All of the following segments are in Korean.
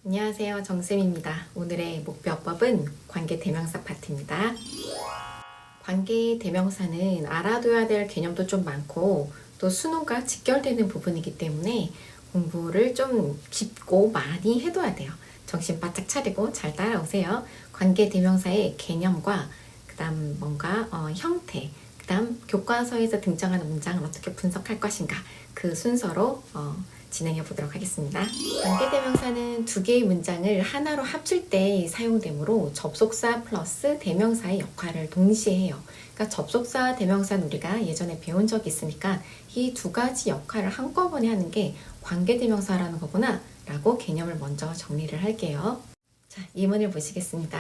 안녕하세요. 정쌤입니다. 오늘의 목표어법은 관계대명사 파트입니다. 관계대명사는 알아둬야 될 개념도 좀 많고 또 수능과 직결되는 부분이기 때문에 공부를 좀 깊고 많이 해둬야 돼요. 정신 바짝 차리고 잘 따라오세요. 관계대명사의 개념과 그다음 뭔가 형태, 그다음 교과서에서 등장하는 문장을 어떻게 분석할 것인가 그 순서로 진행해 보도록 하겠습니다. 관계대명사는 두 개의 문장을 하나로 합칠 때 사용되므로 접속사 플러스 대명사의 역할을 동시에 해요. 그러니까 접속사 대명사는 우리가 예전에 배운 적이 있으니까 이 두 가지 역할을 한꺼번에 하는 게 관계대명사라는 거구나 라고 개념을 먼저 정리를 할게요. 자, 예문을 보시겠습니다.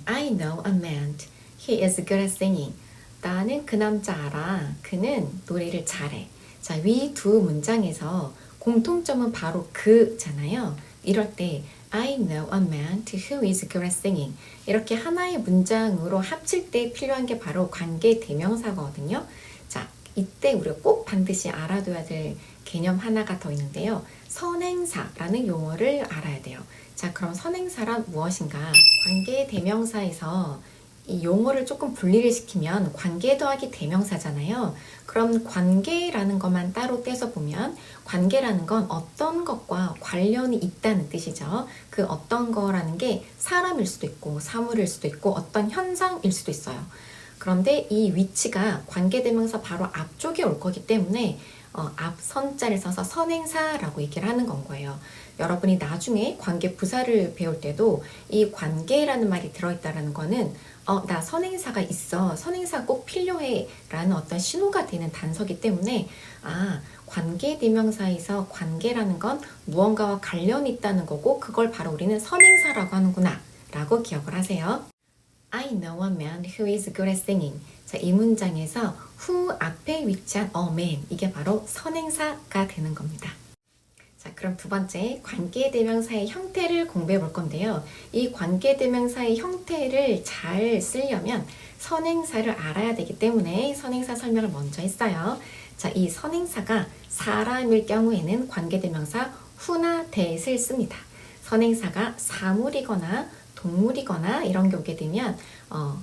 I know a man. He is good at singing. 나는 그 남자 알아. 그는 노래를 잘해. 자, 위 두 문장에서 공통점은 바로 그잖아요. 이럴 때 I know a man who is good at singing. 이렇게 하나의 문장으로 합칠 때 필요한 게 바로 관계 대명사거든요. 자, 이때 우리가 꼭 반드시 알아둬야 될 개념 하나가 더 있는데요. 선행사라는 용어를 알아야 돼요. 자, 그럼 선행사란 무엇인가? 관계 대명사에서 이 용어를 조금 분리를 시키면 관계 더하기 대명사잖아요. 그럼 관계라는 것만 따로 떼서 보면 관계라는 건 어떤 것과 관련이 있다는 뜻이죠. 그 어떤 거라는 게 사람일 수도 있고 사물일 수도 있고 어떤 현상일 수도 있어요. 그런데 이 위치가 관계대명사 바로 앞쪽에 올 거기 때문에 앞 선자를 써서 선행사라고 얘기를 하는 건 거예요. 여러분이 나중에 관계 부사를 배울 때도 이 관계라는 말이 들어있다라는 거는 나 선행사가 있어. 선행사가 꼭 필요해. 라는 어떤 신호가 되는 단서기 때문에 관계대명사에서 관계라는 건 무언가와 관련이 있다는 거고 그걸 바로 우리는 선행사라고 하는구나 라고 기억을 하세요. I know a man who is good at singing. 자, 이 문장에서 who 앞에 위치한 a man 이게 바로 선행사가 되는 겁니다. 자, 그럼 두 번째 관계대명사의 형태를 공부해 볼 건데요. 이 관계대명사의 형태를 잘 쓰려면 선행사를 알아야 되기 때문에 선행사 설명을 먼저 했어요. 자, 이 선행사가 사람일 경우에는 관계대명사 who나 that을 씁니다. 선행사가 사물이거나 동물이거나 이런 게 오게 되면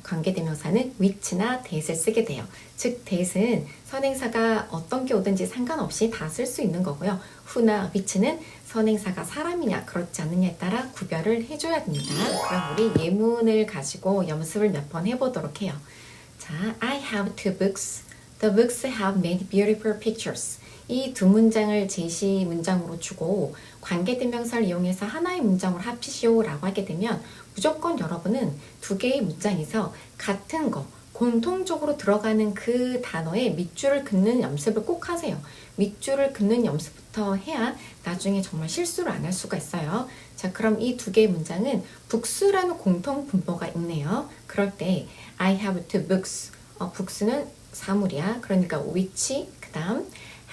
관계대명사는 which나 that을 쓰게 돼요. 즉 that은 선행사가 어떤 게 오든지 상관없이 다 쓸 수 있는 거고요. who나 which는 선행사가 사람이냐 그렇지 않느냐에 따라 구별을 해줘야 됩니다. 그럼 우리 예문을 가지고 연습을 몇 번 해보도록 해요. 자, I have two books. The books have many beautiful pictures. 이 두 문장을 제시 문장으로 주고 관계대명사를 이용해서 하나의 문장으로 합치시오라고 하게 되면 무조건 여러분은 두 개의 문장에서 같은 거 공통적으로 들어가는 그 단어의 밑줄을 긋는 연습을 꼭 하세요. 밑줄을 긋는 연습부터 해야 나중에 정말 실수를 안 할 수가 있어요. 자, 그럼 이 두 개의 문장은 books라는 공통 분모가 있네요. 그럴 때 I have two books. books는 사물이야. 그러니까 which 그 다음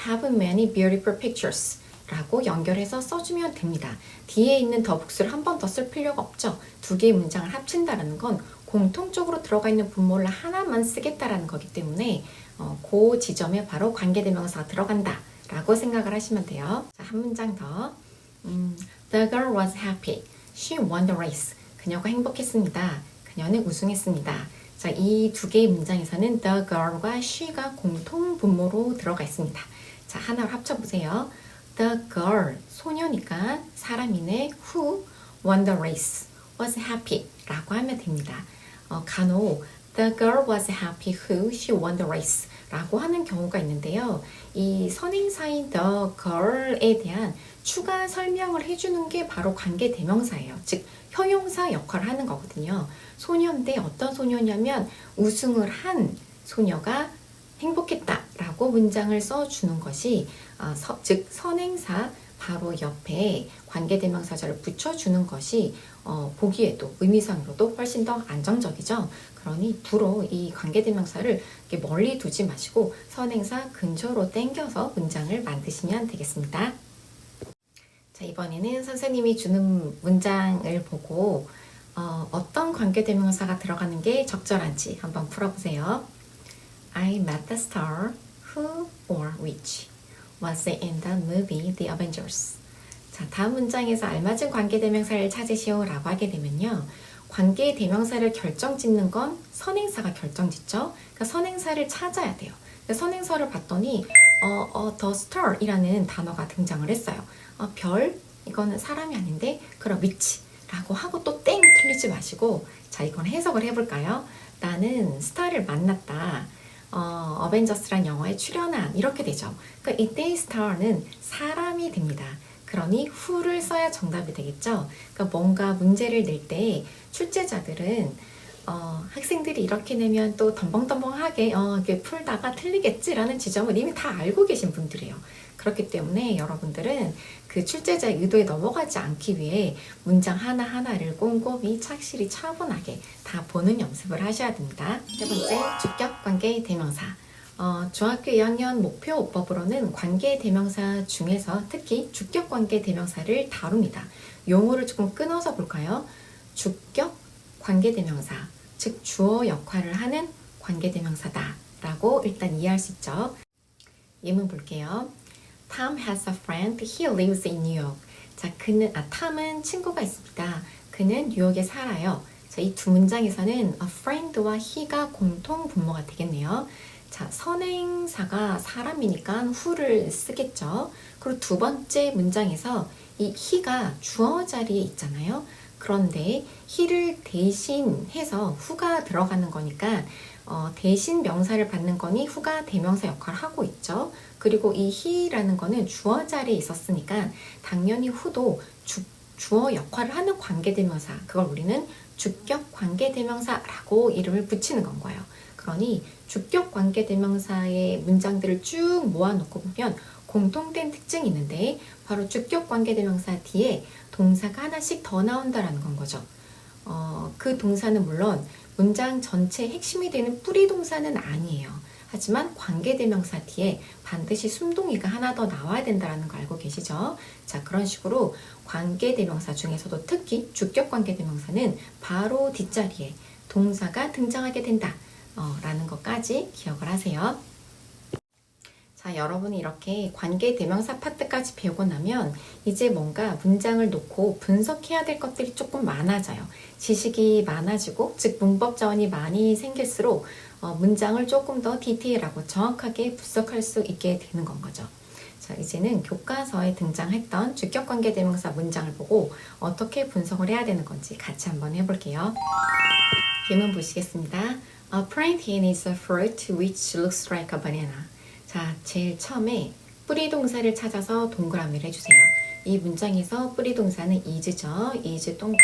have many beautiful pictures 라고 연결해서 써주면 됩니다. 뒤에 있는 the books를 한 번 더 쓸 필요가 없죠. 두 개의 문장을 합친다는 건 공통적으로 들어가 있는 분모를 하나만 쓰겠다라는 거기 때문에 그 지점에 바로 관계대명사가 들어간다 라고 생각을 하시면 돼요. 자, 한 문장 더. The girl was happy. She won the race. 그녀가 행복했습니다. 그녀는 우승했습니다. 자, 이 두 개의 문장에서는 the girl과 she가 공통 분모로 들어가 있습니다. 자, 하나로 합쳐보세요. The girl, 소녀니까 사람이네. Who won the race was happy 라고 하면 됩니다. 간혹 The girl was happy who she won the race 라고 하는 경우가 있는데요. 이 선행사인 the girl에 대한 추가 설명을 해주는 게 바로 관계대명사예요. 즉 형용사 역할을 하는 거거든요. 소녀인데 어떤 소녀냐면 우승을 한 소녀가 행복했다 라고 문장을 써주는 것이 즉 선행사 바로 옆에 관계대명사절을 붙여주는 것이 보기에도 의미상으로도 훨씬 더 안정적이죠. 그러니 부로 이 관계대명사를 이렇게 멀리 두지 마시고 선행사 근처로 당겨서 문장을 만드시면 되겠습니다. 자, 이번에는 선생님이 주는 문장을 보고 어떤 관계대명사가 들어가는 게 적절한지 한번 풀어보세요. I met the star who or which was in the movie The Avengers. 자, 다음 문장에서 알맞은 관계대명사를 찾으시오라고 하게 되면요. 관계대명사를 결정짓는 건 선행사가 결정짓죠. 그러니까 선행사를 찾아야 돼요. 선행사를 봤더니 the star이라는 단어가 등장을 했어요. 별, 이거는 사람이 아닌데 그럼 위치라고 하고 또 땡 틀리지 마시고 자, 이건 해석을 해볼까요? 나는 스타를 만났다. 어벤져스란 영화에 출연한 이렇게 되죠. 그러니까 이때의 스타는 사람이 됩니다. 그러니 who를 써야 정답이 되겠죠. 그러니까 뭔가 문제를 낼 때 출제자들은 학생들이 이렇게 내면 또 덤벙덤벙하게 이렇게 풀다가 틀리겠지라는 지점을 이미 다 알고 계신 분들이에요. 그렇기 때문에 여러분들은 그 출제자의 의도에 넘어가지 않기 위해 문장 하나하나를 꼼꼼히 착실히 차분하게 다 보는 연습을 하셔야 됩니다. 세 번째, 주격 관계 대명사. 중학교 2학년 목표어법으로는 관계 대명사 중에서 특히 주격 관계 대명사를 다룹니다. 용어를 조금 끊어서 볼까요? 주격 관계 대명사, 즉 주어 역할을 하는 관계 대명사다 라고 일단 이해할 수 있죠. 예문 볼게요. Tom has a friend. He lives in New York. 자, 탐은 친구가 있습니다. 그는 뉴욕에 살아요. 자, 이 두 문장에서는 a friend와 he가 공통 분모가 되겠네요. 자, 선행사가 사람이니까 who를 쓰겠죠. 그리고 두 번째 문장에서 이 he가 주어 자리에 있잖아요. 그런데 he를 대신해서 who가 들어가는 거니까 대신 명사를 받는 거니 who가 대명사 역할을 하고 있죠. 그리고 이 he라는 거는 주어 자리에 있었으니까 당연히 who도 주어 역할을 하는 관계대명사, 그걸 우리는 주격 관계대명사라고 이름을 붙이는 건 거예요. 그러니 주격 관계대명사의 문장들을 쭉 모아놓고 보면 공통된 특징이 있는데 바로 주격 관계대명사 뒤에 동사가 하나씩 더 나온다라는 건 거죠. 그 동사는 물론 문장 전체의 핵심이 되는 뿌리 동사는 아니에요. 하지만 관계대명사 뒤에 반드시 숨동이가 하나 더 나와야 된다는 거 알고 계시죠? 자, 그런 식으로 관계대명사 중에서도 특히 주격 관계대명사는 바로 뒷자리에 동사가 등장하게 된다 라는 것까지 기억을 하세요. 자, 여러분이 이렇게 관계대명사 파트까지 배우고 나면 이제 뭔가 문장을 놓고 분석해야 될 것들이 조금 많아져요. 지식이 많아지고, 즉 문법 자원이 많이 생길수록 문장을 조금 더 디테일하고 정확하게 분석할 수 있게 되는 건 거죠. 자, 이제는 교과서에 등장했던 주격관계대명사 문장을 보고 어떻게 분석을 해야 되는 건지 같이 한번 해볼게요. 예문 보시겠습니다. A plantain is a fruit which looks like a banana. 자, 제일 처음에 뿌리 동사를 찾아서 동그라미를 해주세요. 이 문장에서 뿌리 동사는 is죠. is 동글.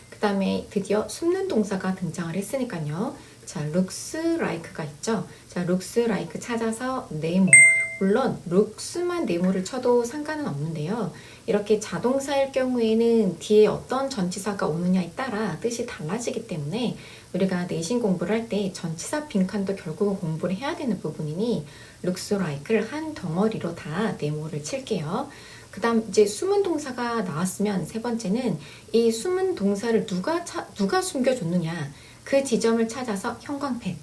그 다음에 드디어 숨는 동사가 등장을 했으니까요. 자, looks like가 있죠. 자, looks like 찾아서 네모. 물론 looks만 네모를 쳐도 상관은 없는데요. 이렇게 자동사일 경우에는 뒤에 어떤 전치사가 오느냐에 따라 뜻이 달라지기 때문에 우리가 내신 공부를 할 때 전치사 빈칸도 결국은 공부를 해야 되는 부분이니 looks like를 한 덩어리로 다 네모를 칠게요. 그 다음 이제 숨은 동사가 나왔으면 세 번째는 이 숨은 동사를 누가 숨겨줬느냐 그 지점을 찾아서 형광펜.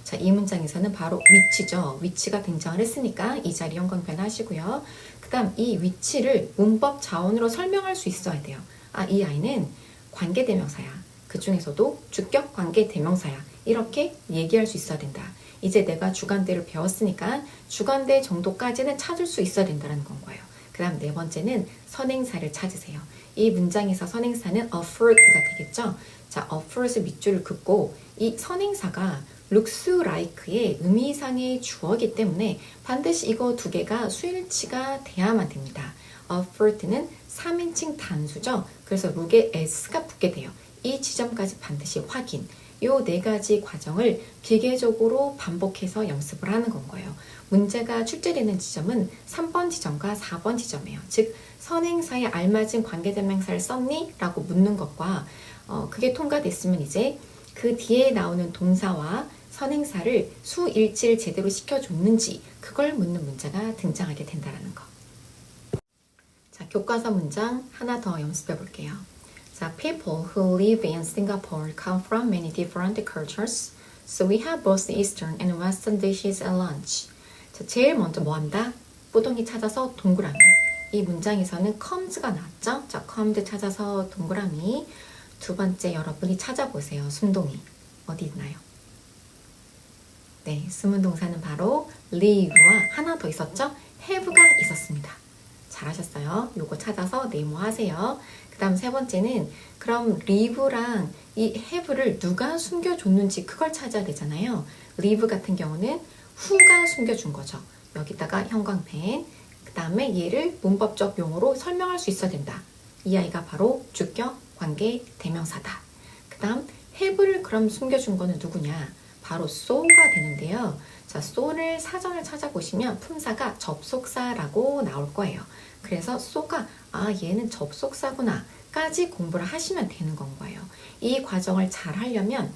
자, 이 문장에서는 바로 위치죠. 위치가 등장을 했으니까 이 자리 형광펜 하시고요. 그 다음 이 위치를 문법 자원으로 설명할 수 있어야 돼요. 아, 이 아이는 관계대명사야. 그 중에서도 주격 관계대명사야. 이렇게 얘기할 수 있어야 된다. 이제 내가 주관대를 배웠으니까 주관대 정도까지는 찾을 수 있어야 된다는 건 거예요. 그 다음 네 번째는 선행사를 찾으세요. 이 문장에서 선행사는 a fruit가 되겠죠. 자, a fruit을 밑줄을 긋고 이 선행사가 looks like의 의미상의 주어이기 때문에 반드시 이거 두 개가 수일치가 돼야만 됩니다. a fruit는 3인칭 단수죠. 그래서 look에 s가 붙게 돼요. 이 지점까지 반드시 확인. 요 네 가지 과정을 기계적으로 반복해서 연습을 하는 건 거예요. 문제가 출제되는 지점은 3번 지점과 4번 지점이에요. 즉 선행사에 알맞은 관계대명사를 썼니? 라고 묻는 것과 그게 통과됐으면 이제 그 뒤에 나오는 동사와 선행사를 수일치를 제대로 시켜줬는지 그걸 묻는 문제가 등장하게 된다는 거. 자, 교과서 문장 하나 더 연습해 볼게요. 자, people who live in Singapore come from many different cultures, so we have both Eastern and Western dishes at lunch. 자, 제일 먼저 뭐 한다? 뿌덩이 찾아서 동그라미. 이 문장에서는 comes가 나왔죠? 자, comes 찾아서 동그라미. 두 번째 여러분이 찾아보세요. 순동이. 어디 있나요? 네, 숨은 동사는 바로 live와 하나 더 있었죠? have가 있었습니다. 잘하셨어요. 요거 찾아서 네모하세요. 그 다음 세 번째는 그럼 live랑 이 have를 누가 숨겨줬는지 그걸 찾아야 되잖아요. live 같은 경우는 who가 숨겨준 거죠. 여기다가 형광펜. 그 다음에 얘를 문법적 용어로 설명할 수 있어야 된다. 이 아이가 바로 주격, 관계, 대명사다. 그 다음 have를 그럼 숨겨준 거는 누구냐? 바로 so가 되는데요. 자, so를 사전을 찾아보시면 품사가 접속사라고 나올 거예요. 그래서 so가 얘는 접속사구나 까지 공부를 하시면 되는 건 거예요. 이 과정을 잘 하려면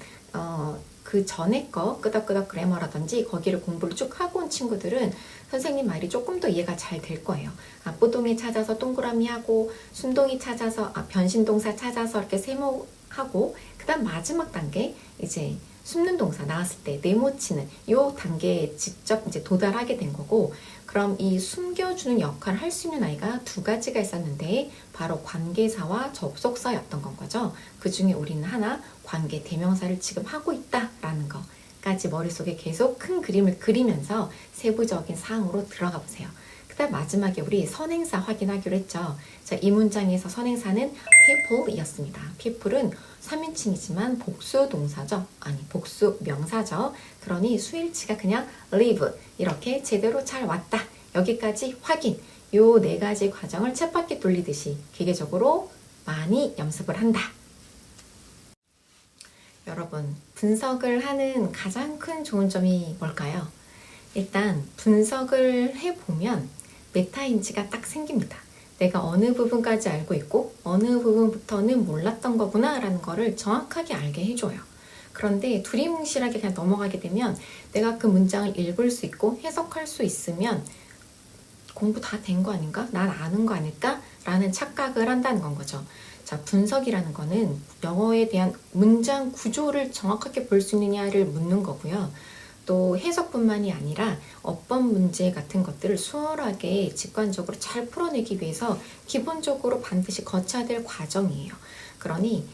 그 전에 거 끄덕끄덕 그래머라든지 거기를 공부를 쭉 하고 온 친구들은 선생님 말이 조금 더 이해가 잘 될 거예요. 앞부동이 찾아서 동그라미 하고 순동이 찾아서 변신동사 찾아서 이렇게 세모하고 그 다음 마지막 단계 이제 숨는 동사 나왔을 때 네모치는 이 단계에 직접 이제 도달하게 된 거고 그럼 이 숨겨주는 역할을 할 수 있는 아이가 두 가지가 있었는데 바로 관계사와 접속사였던 건 거죠. 그 중에 우리는 하나 관계 대명사를 지금 하고 있다라는 거까지 머릿속에 계속 큰 그림을 그리면서 세부적인 사항으로 들어가 보세요. 그 다음 마지막에 우리 선행사 확인하기로 했죠. 자, 이 문장에서 선행사는 people이었습니다. people은 3인칭이지만 복수 동사죠. 아니, 복수 명사죠. 그러니 수일치가 그냥 live 이렇게 제대로 잘 왔다. 여기까지 확인. 요 네 가지 과정을 쳇바퀴 돌리듯이 기계적으로 많이 연습을 한다. 여러분, 분석을 하는 가장 큰 좋은 점이 뭘까요? 일단 분석을 해보면 메타인지가 딱 생깁니다. 내가 어느 부분까지 알고 있고 어느 부분부터는 몰랐던 거구나 라는 거를 정확하게 알게 해줘요. 그런데 두리뭉실하게 그냥 넘어가게 되면 내가 그 문장을 읽을 수 있고 해석할 수 있으면 공부 다 된 거 아닌가? 난 아는 거 아닐까? 라는 착각을 한다는 건 거죠. 자, 분석이라는 거는 영어에 대한 문장 구조를 정확하게 볼 수 있느냐를 묻는 거고요. 또 해석뿐만이 아니라 어법 문제 같은 것들을 수월하게 직관적으로 잘 풀어내기 위해서 기본적으로 반드시 거쳐야 될 과정이에요. 그러니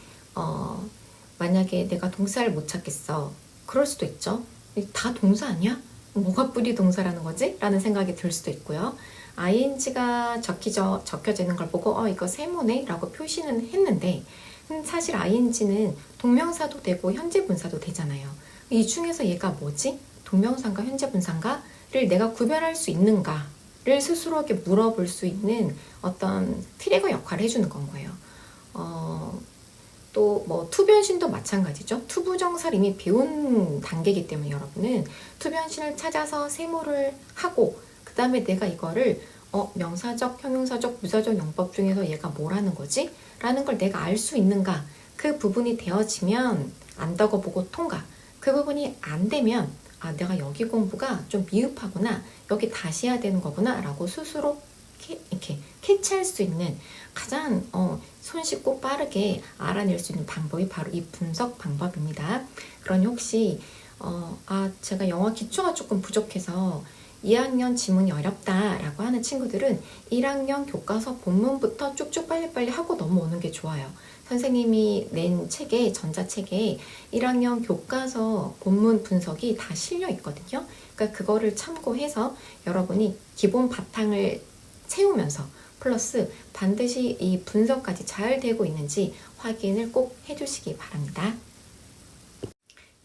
만약에 내가 동사를 못 찾겠어. 그럴 수도 있죠. 다 동사 아니야? 뭐가 뿌리 동사라는 거지? 라는 생각이 들 수도 있고요. ing가 적혀져 있는 걸 보고 이거 세모네? 라고 표시는 했는데 사실 ing는 동명사도 되고 현재 분사도 되잖아요. 이 중에서 얘가 뭐지? 동명사인가 현재 분사인가를 내가 구별할 수 있는가를 스스로에게 물어볼 수 있는 어떤 트리거 역할을 해주는 건 거예요. 또 뭐 투변신도 마찬가지죠. 투부정사를 이미 배운 단계이기 때문에 여러분은 투변신을 찾아서 세모를 하고 그 다음에 내가 이거를 명사적, 형용사적, 부사적 용법 중에서 얘가 뭐라는 거지? 라는 걸 내가 알 수 있는가? 그 부분이 되어지면 안다고 보고 통과. 그 부분이 안 되면 내가 여기 공부가 좀 미흡하구나. 여기 다시 해야 되는 거구나. 라고 스스로 이렇게 캐치할 수 있는 가장 손쉽고 빠르게 알아낼 수 있는 방법이 바로 이 분석 방법입니다. 그러니 혹시 제가 영어 기초가 조금 부족해서 2학년 지문이 어렵다라고 하는 친구들은 1학년 교과서 본문부터 쭉쭉 빨리빨리 하고 넘어오는 게 좋아요. 선생님이 낸 책에, 전자책에 1학년 교과서 본문 분석이 다 실려 있거든요. 그러니까 그거를 참고해서 여러분이 기본 바탕을 채우면서 플러스 반드시 이 분석까지 잘 되고 있는지 확인을 꼭 해주시기 바랍니다.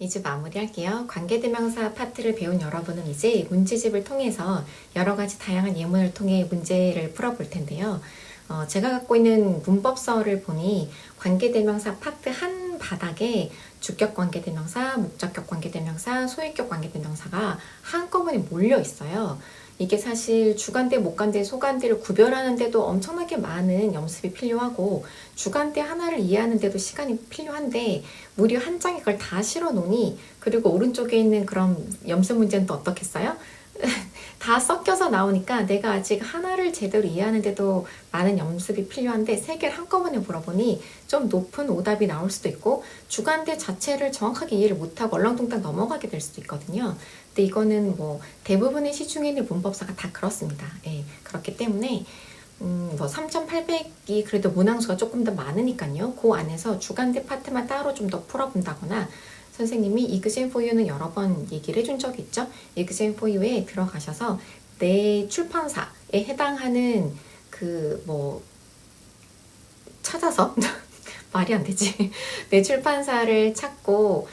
이제 마무리할게요. 관계대명사 파트를 배운 여러분은 이제 문제집을 통해서 여러 가지 다양한 예문을 통해 문제를 풀어볼 텐데요. 제가 갖고 있는 문법서를 보니 관계대명사 파트 한 바닥에 주격 관계대명사, 목적격 관계대명사, 소유격 관계대명사가 한꺼번에 몰려 있어요. 이게 사실 주관대, 목관대, 소관대를 구별하는데도 엄청나게 많은 연습이 필요하고 주관대 하나를 이해하는데도 시간이 필요한데 무려 한 장에 그걸 다 실어 놓으니 그리고 오른쪽에 있는 그런 연습 문제는 또 어떻겠어요? 다 섞여서 나오니까 내가 아직 하나를 제대로 이해하는데도 많은 연습이 필요한데 세 개를 한꺼번에 물어보니 좀 높은 오답이 나올 수도 있고 주관대 자체를 정확하게 이해를 못하고 얼렁뚱땅 넘어가게 될 수도 있거든요. 근데 이거는 뭐 대부분의 시중에 있는 문법사가 다 그렇습니다. 예, 그렇기 때문에 뭐 3,800이 그래도 문항수가 조금 더 많으니까요. 그 안에서 주간대 파트만 따로 좀 더 풀어본다거나 선생님이 Exam for You는 여러 번 얘기를 해준 적이 있죠. Exam for You에 들어가셔서 내 출판사에 해당하는 그 뭐 찾아서 말이 안 되지. 내 출판사를 찾고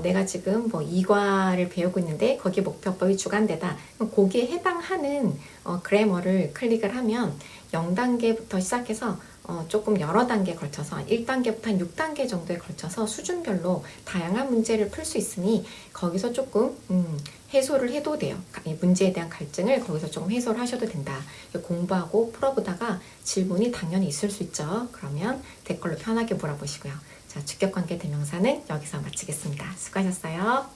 내가 지금 뭐 이과를 배우고 있는데 거기 목표법이 주간대다. 거기에 해당하는 그래머를 클릭을 하면 0단계부터 시작해서 조금 여러 단계에 걸쳐서 1단계부터 한 6단계 정도에 걸쳐서 수준별로 다양한 문제를 풀 수 있으니 거기서 조금 해소를 해도 돼요. 이 문제에 대한 갈증을 거기서 조금 해소를 하셔도 된다. 공부하고 풀어보다가 질문이 당연히 있을 수 있죠. 그러면 댓글로 편하게 물어보시고요. 자, 주격관계 대명사는 여기서 마치겠습니다. 수고하셨어요.